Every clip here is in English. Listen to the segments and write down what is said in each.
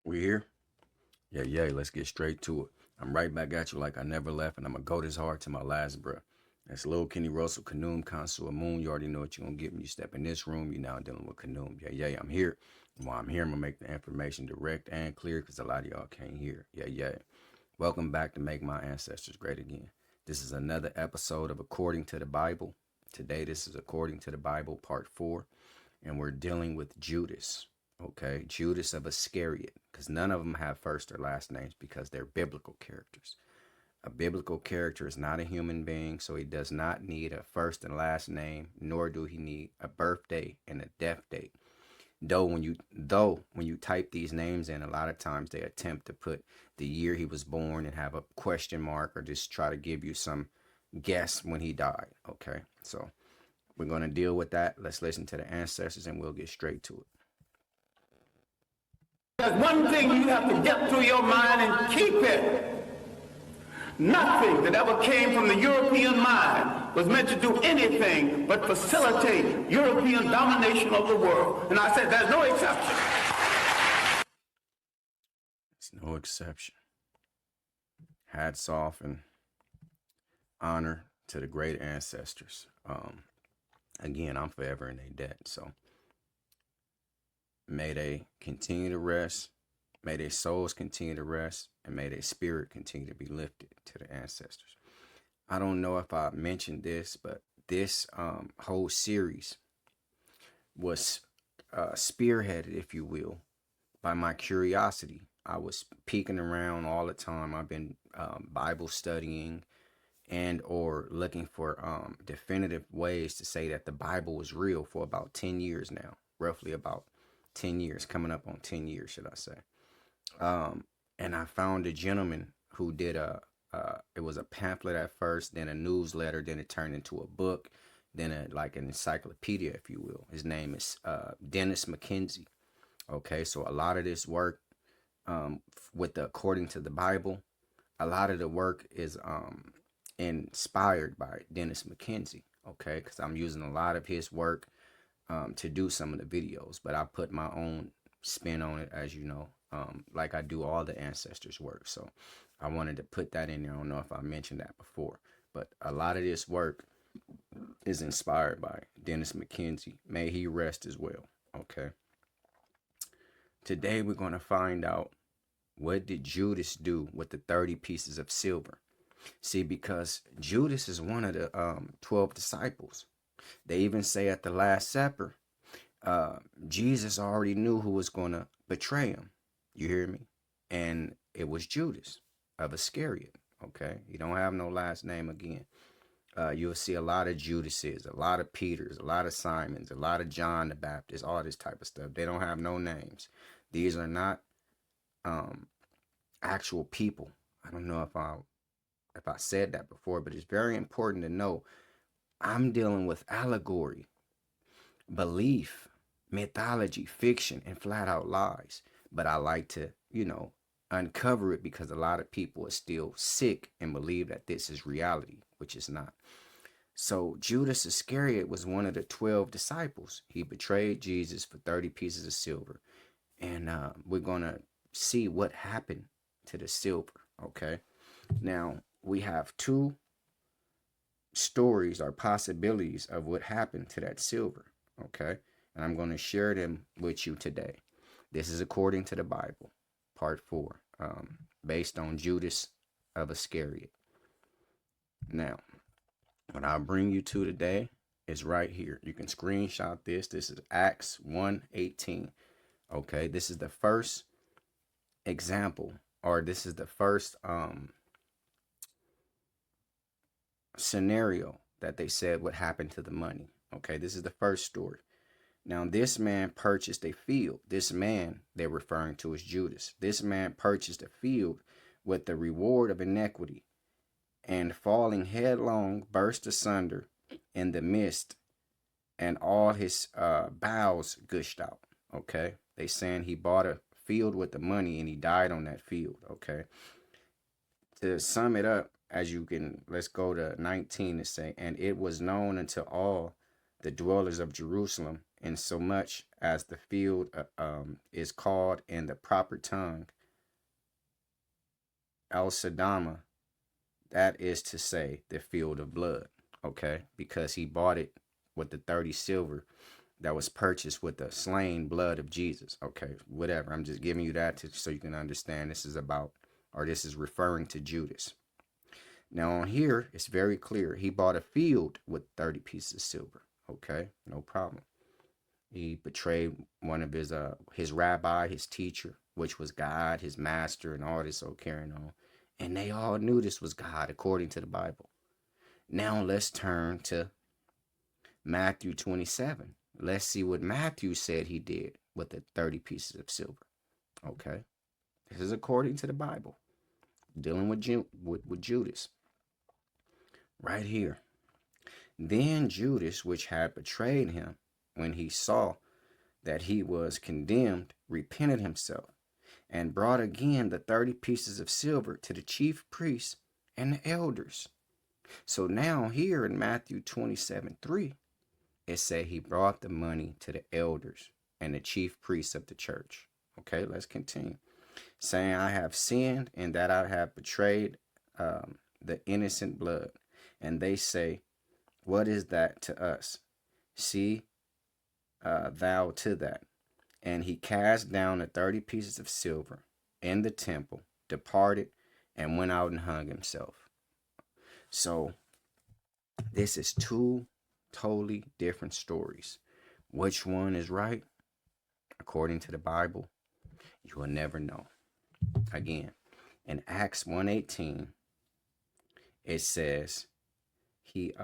We here? Yeah, yeah, let's get straight to it. I'm right back at you like I never left, and I'm gonna go this hard to my last breath. That's Lil Kenny Russell, Kanoom, Consul, Moon. You already know what you're gonna get when you step in this room. You're now dealing with Kanoom. Yeah, yeah, I'm here. And while I'm here, I'm gonna make the information direct and clear because a lot of y'all can't hear. Yeah, yeah. Welcome back to Make My Ancestors Great Again. This is another episode of According to the Bible. Today, this is According to the Bible, part 4, and we're dealing with Judas. Okay, Judas of Iscariot, because none of them have first or last names because they're biblical characters. A biblical character is not a human being, so he does not need a first and last name, nor do he need a birthday and a death date. Though when you type these names in, a lot of times they attempt to put the year he was born and have a question mark or just try to give you some guess when he died. Okay, so we're going to deal with that. Let's listen to the ancestors and we'll get straight to it. There's one thing you have to get through your mind and keep it. Nothing that ever came from the European mind was meant to do anything but facilitate European domination of the world. And I said there's no exception. It's no exception. Hats off and honor to the great ancestors. Again, I'm forever in their debt. So may they continue to rest. May their souls continue to rest. And may their spirit continue to be lifted to the ancestors. I don't know if I mentioned this, but this whole series was spearheaded, if you will, by my curiosity. I was peeking around all the time. I've been Bible studying and or looking for definitive ways to say that the Bible was real for about 10 years now, roughly about 10 years, coming up on 10 years, should I say. And I found a gentleman who did it was a pamphlet at first, then a newsletter, then it turned into a book, then like an encyclopedia, if you will. His name is Dennis McKenzie. Okay, so a lot of this work with the According to the Bible, a lot of the work is inspired by Dennis McKenzie. Okay, because I'm using a lot of his work to do some of the videos, but I put my own spin on it, as you know, like I do all the ancestors work. So I wanted to put that in there. I don't know if I mentioned that before, but a lot of this work is inspired by Dennis McKenzie. May he rest as well. Okay. Today we're going to find out, what did Judas do with the 30 pieces of silver? See, because Judas is one of the 12 disciples. They even say at the Last Supper, Jesus already knew who was going to betray him. You hear me? And it was Judas of Iscariot. Okay, you don't have no last name again. You'll see a lot of Judases, a lot of Peters, a lot of Simons, a lot of John the Baptist, all this type of stuff. They don't have no names. These are not actual people. I don't know if I said that before, but it's very important to know I'm dealing with allegory, belief, mythology, fiction, and flat out lies. But I like to, uncover it because a lot of people are still sick and believe that this is reality, which is not. So Judas Iscariot was one of the 12 disciples. He betrayed Jesus for 30 pieces of silver. And we're going to see what happened to the silver, okay? Now, we have two stories or possibilities of what happened to that silver, okay? And I'm going to share them with you today. This is According to the Bible, part 4, based on Judas of Iscariot. Now, what I'll bring you to today is right here. You can screenshot this. This is Acts 1:18. Okay, this is the first example, or this is the first scenario that they said what happened to the money. Okay, this is the first story. Now, this man purchased a field. This man they're referring to as Judas. This man purchased a field with the reward of iniquity, and falling headlong burst asunder in the midst, and all his bowels gushed out. Okay, they saying he bought a field with the money and he died on that field. Okay, to sum it up, as you can, let's go to 19 to say, and it was known unto all the dwellers of Jerusalem in so much as the field is called in the proper tongue El Sadama, that is to say, the field of blood, okay? Because he bought it with the 30 silver that was purchased with the slain blood of Jesus, okay? Whatever. I'm just giving you that so you can understand this is about, or this is referring to Judas. Now on here, it's very clear. He bought a field with 30 pieces of silver, okay? No problem. He betrayed one of his rabbi, his teacher, which was God, his master, and all this, so carrying on. And they all knew this was God according to the Bible. Now let's turn to Matthew 27. Let's see what Matthew said he did with the 30 pieces of silver. Okay. This is according to the Bible. Dealing with Judas. Right here. Then Judas, which had betrayed him, when he saw that he was condemned, repented himself, and brought again the 30 pieces of silver to the chief priests and the elders. So now here in Matthew 27:3, it say he brought the money to the elders and the chief priests of the church. Okay, let's continue. Saying, I have sinned in that I have betrayed the innocent blood. And they say, what is that to us? See thou to that. And he cast down the 30 pieces of silver in the temple, departed, and went out and hung himself. So this is two totally different stories. Which one is right? According to the Bible, you will never know. Again, in Acts 1:18, it says he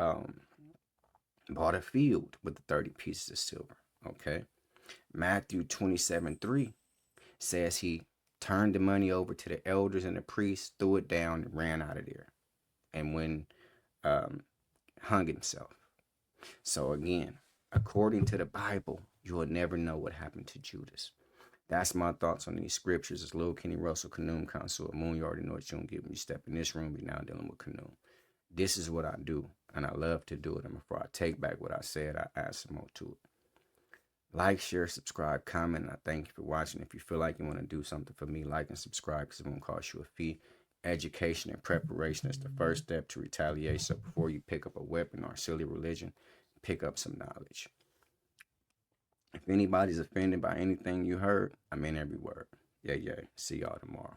bought a field with the 30 pieces of silver. Okay. Matthew 27:3 says he turned the money over to the elders and the priests, threw it down, and ran out of there, and when hung himself. So again, according to the Bible, you will never know what happened to Judas. That's my thoughts on these scriptures. It's Lil Kenny Russell, Canoom Council, Moon. You already know what you're going to give me. Step in this room, you're now dealing with Canoom. This is what I do, and I love to do it. And before I take back what I said, I add some more to it. Like, share, subscribe, comment, and I thank you for watching. If you feel like you want to do something for me, like and subscribe because it won't cost you a fee. Education and preparation is the first step to retaliate. So before you pick up a weapon or a silly religion, pick up some knowledge. If anybody's offended by anything you heard, I mean every word. Yeah. See y'all tomorrow.